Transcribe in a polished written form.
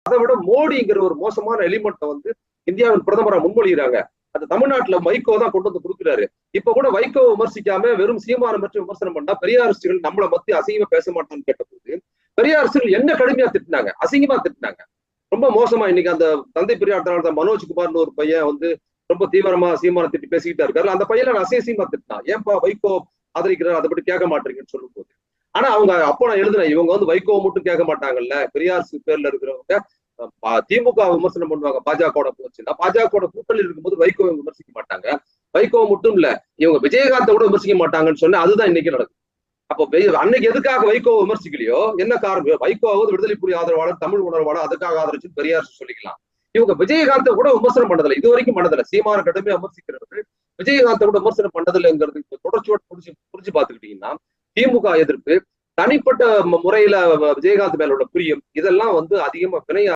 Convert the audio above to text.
அதை விட மோடிங்கிற ஒரு மோசமான எலிமெண்ட்டை வந்து இந்தியாவின் பிரதமரா முன்மொழிகிறாங்க. அது தமிழ்நாட்டுல வைகோ தான் கொண்டு வந்து கொடுக்குறாரு. இப்ப கூட வைகோ விமர்சிக்காம வெறும் சீமானை மட்டும் விமர்சனம் பண்ணா பெரியாரிஸ்டுகள் நம்மளை பத்தி அசிங்கமா பேச மாட்டான்னு கேட்டபோது பெரியாரிஸ்டுகள் என்ன கடுமையா திட்டினாங்க, அசிங்கமா திட்டினாங்க. ரொம்ப மோசமா இன்னைக்கு அந்த தந்தை பெரியார் மனோஜ்குமார்னு ஒரு பையன் வந்து ரொம்ப தீவிரமா சீமானை திட்டி பேசிக்கிட்டா இருக்காரு. அந்த பையனை அசிங்கமா திட்டினான். ஏன்பா வைகோ ஆதரிக்கிறார், அதை பற்றி கேட்க மாட்டீங்கன்னு சொல்லும் போது. ஆனா அவங்க அப்போ நான் எழுதுனேன், இவங்க வந்து வைகோவை மட்டும் கேட்க மாட்டாங்கல்ல, பெரியார் பேர்ல இருக்கிறவங்க திமுக விமர்சனம் பண்ணுவாங்க பாஜக போச்சுன்னா, பாஜக கூட்டணியில் இருக்கும்போது வைகோவை விமர்சிக்க மாட்டாங்க. வைகோ மட்டும் இல்ல, இவங்க விஜயகாந்தை கூட விமர்சிக்க மாட்டாங்கன்னு சொன்னா அதுதான் இன்னைக்கு நடக்குது. அப்போ அன்னைக்கு எதுக்காக வைகோவை விமர்சிக்கலையோ, என்ன காரணம்? வைகோவாவது விடுதலை புலி ஆதரவாளர், தமிழ் உணர்வாளர், அதுக்காக ஆதரிச்சு பெரியார் சொல்லிக்கலாம். இவங்க விஜயகாந்தை கூட விமர்சனம் பண்ணதில்லை, இது வரைக்கும் பண்ணதில்லை. சீமான கடுமையா விமர்சிக்கிறவர்கள் விஜயகாந்தை கூட விமர்சனம் பண்ணதில்லைங்கிறது தொடர்ச்சியோட புரிஞ்சு பார்த்துக்கிட்டீங்கன்னா, திமுக எதிர்ப்பு, தனிப்பட்ட முறையில விஜயகாந்த் மேல உள்ள பிரியம், இதெல்லாம் வந்து அதிகமா பிணைய